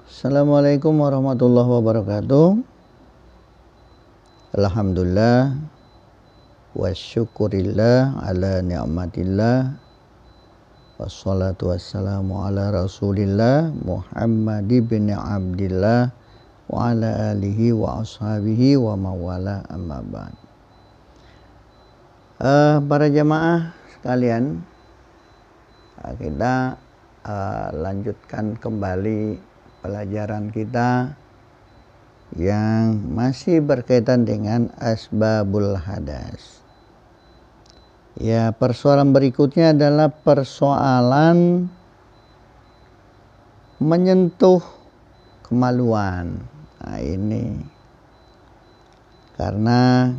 Assalamualaikum warahmatullahi wabarakatuh. Alhamdulillah wa syukurillah ala ni'matillah. Wassalatu wassalamu ala rasulillah Muhammad ibn Abdillah wa ala alihi wa ashabihi wa mawala amma ba'd. Para jamaah sekalian, kita lanjutkan kembali pelajaran kita yang masih berkaitan dengan asbabul hadas. Ya, persoalan berikutnya adalah persoalan menyentuh kemaluan. Nah, ini karena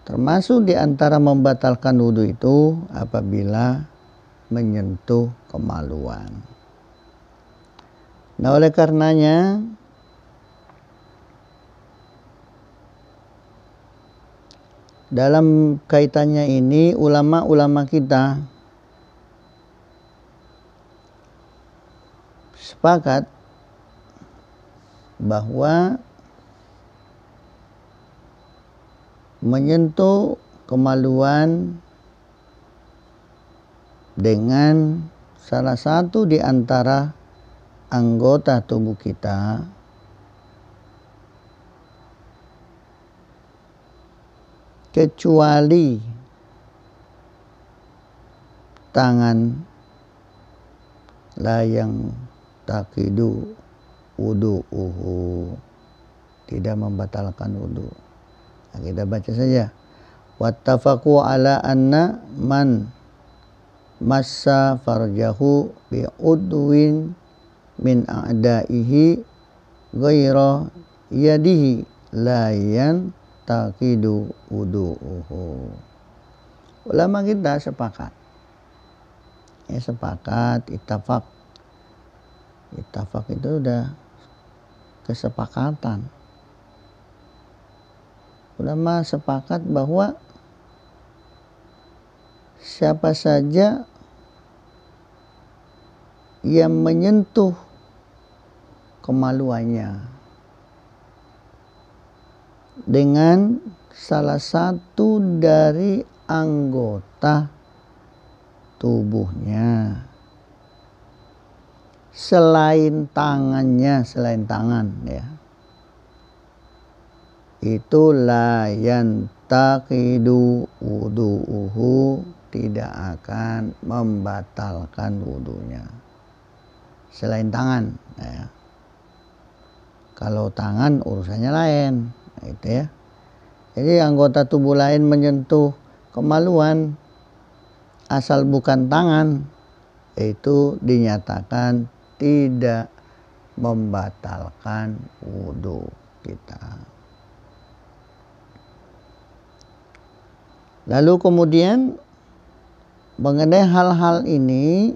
termasuk di antara membatalkan wudhu itu apabila menyentuh kemaluan. Nah, oleh karenanya dalam kaitannya ini ulama-ulama kita sepakat bahwa menyentuh kemaluan dengan salah satu di antara anggota tubuh kita kecuali tangan la yang taqidu wudu'uhu, tidak membatalkan wudu. Nah, kita baca saja. Wattafaqu ala anna man massa farjahu bi'udwin min a'daihi ghaira yadihi la yantaqidu wudu'uhu. Ulama kita sepakat. Ya, sepakat, ittafaq. Ittafaq itu udah kesepakatan. Ulama sepakat bahwa siapa saja yang menyentuh kemaluannya dengan salah satu dari anggota tubuhnya selain tangan ya, itu la yantaqidu wudu'uhu, tidak akan membatalkan wudunya. Selain tangan ya. Kalau tangan urusannya lain, gitu ya. Jadi anggota tubuh lain menyentuh kemaluan asal bukan tangan, itu dinyatakan tidak membatalkan wudu kita. Lalu kemudian mengenai hal-hal ini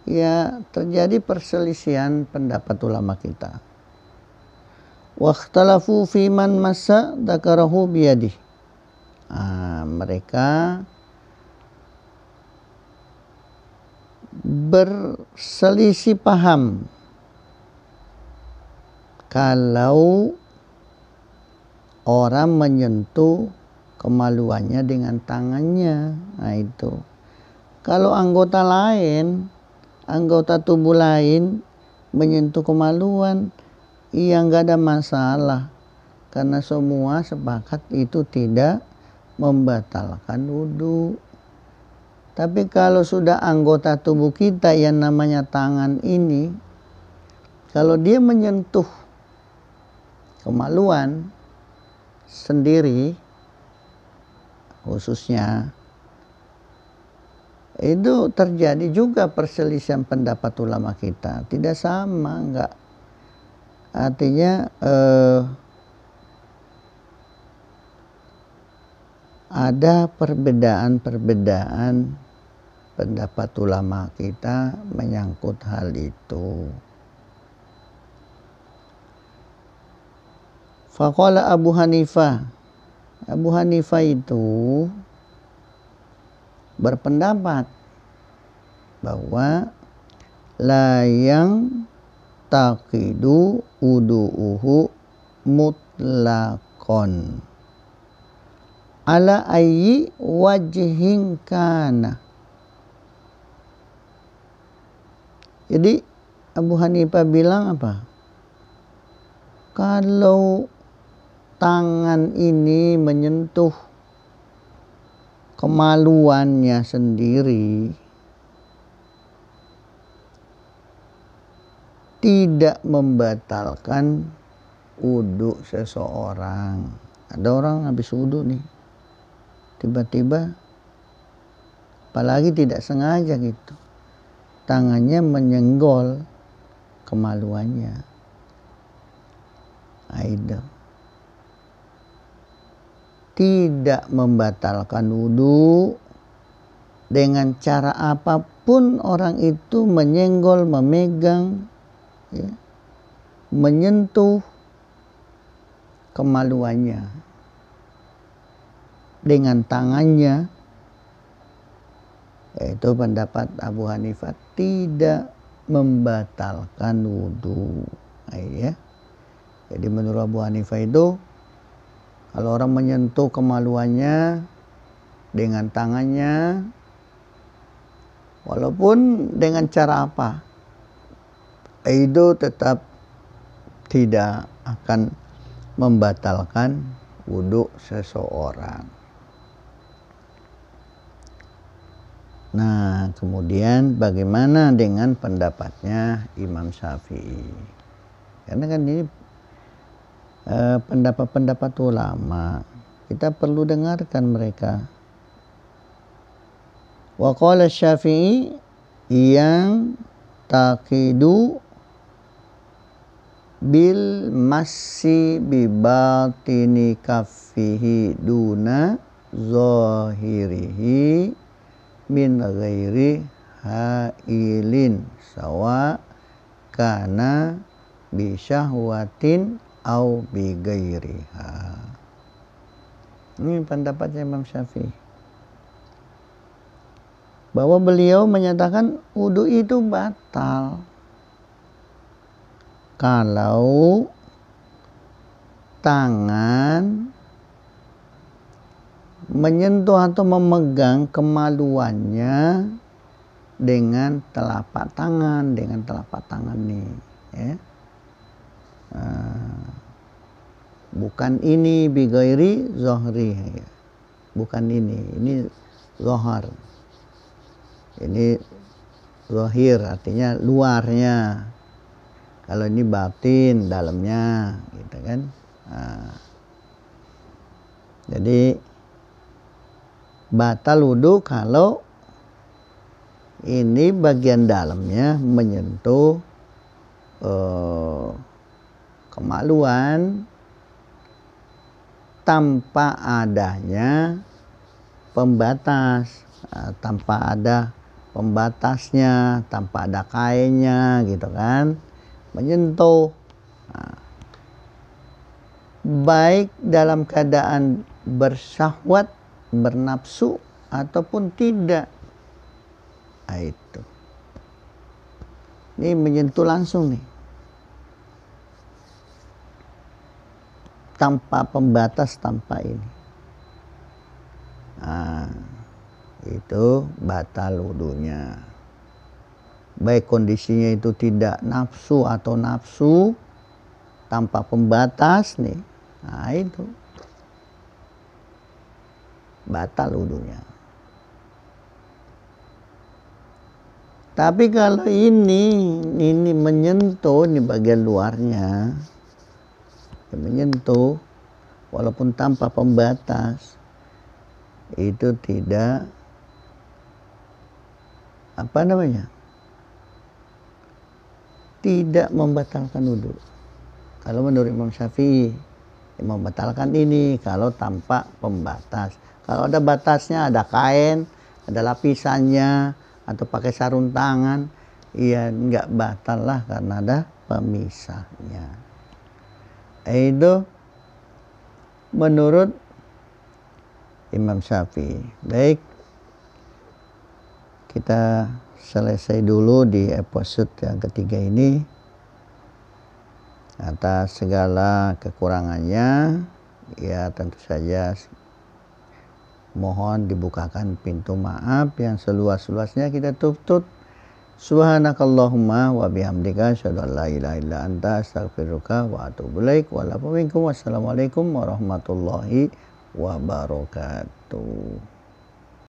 ya terjadi perselisihan pendapat ulama kita. Wakhtalafu fi man massa dzakarahu biyadihi. Mereka berselisih paham kalau orang menyentuh kemaluannya dengan tangannya. Nah, itu kalau anggota lain, anggota tubuh lain menyentuh kemaluan, iya nggak ada masalah, karena semua sepakat itu tidak membatalkan wudu. Tapi kalau sudah anggota tubuh kita yang namanya tangan ini, kalau dia menyentuh kemaluan sendiri khususnya, itu terjadi juga perselisihan pendapat ulama kita. Tidak sama, enggak. Artinya ada perbedaan-perbedaan pendapat ulama kita menyangkut hal itu. Faqala Abu Hanifah. Abu Hanifah itu berpendapat bahwa la yang taqidu udu'uhu mutlaqon ala ayyi wajhin kana. Jadi Abu Hanifah bilang apa? Kalau tangan ini menyentuh kemaluannya sendiri, tidak membatalkan wudu seseorang. Ada orang habis wudu nih, tiba-tiba, apalagi tidak sengaja gitu, tangannya menyenggol kemaluannya. Itu tidak membatalkan wudu dengan cara apapun orang itu menyenggol, memegang, ya, menyentuh kemaluannya dengan tangannya. Itu pendapat Abu Hanifah, tidak membatalkan wudu. Ya. Jadi menurut Abu Hanifah itu, kalau orang menyentuh kemaluannya dengan tangannya, walaupun dengan cara apa, itu tetap tidak akan membatalkan wudu seseorang. Nah, kemudian bagaimana dengan pendapatnya Imam Syafi'i? Karena kan ini pendapat-pendapat ulama, kita perlu dengarkan mereka. Wa qala Syafi'i yang taqidu bil massi bi batini kaffihi duna zahirihi min ghairi hailin sawa kana bi syahwatin au bi ghairiha. Ini pendapatnya Imam Syafi'i, bahwa beliau menyatakan wudu itu batal kalau tangan menyentuh atau memegang kemaluannya dengan telapak tangan, nih, ya. Bukan ini bigairi zohri, ya. Bukan ini zohar, ini zohir artinya luarnya. Kalau ini batin, dalamnya, gitu kan. Jadi batal wudu kalau ini bagian dalamnya menyentuh kemaluan tanpa adanya pembatas, tanpa ada pembatasnya, tanpa ada kainnya, gitu kan, menyentuh. Baik dalam keadaan bersyahwat, bernafsu ataupun tidak. Itu ini menyentuh langsung nih, tanpa pembatas, tanpa ini. Itu batal wudunya. Baik kondisinya itu tidak nafsu atau nafsu, tanpa pembatas nih, itu batal wudunya. Tapi kalau ini menyentuh, ini bagian luarnya, menyentuh walaupun tanpa pembatas, itu tidak tidak membatalkan wudu. Kalau menurut Imam Syafi'i, membatalkan ini kalau tanpa pembatas. Kalau ada batasnya, ada kain, ada lapisannya, atau pakai sarung tangan, ya nggak batal lah karena ada pemisahnya. Itu menurut Imam Syafi'i. Baik, kita selesai dulu di episode yang ketiga ini. Atas segala kekurangannya, ya tentu saja mohon dibukakan pintu maaf yang seluas-luasnya kita tuntut. Subhanakallahumma wa bihamdika asyhadu an la ilaha illa anta astaghfiruka wa atubu ilaik. Wassalamualaikum warahmatullahi wabarakatuh.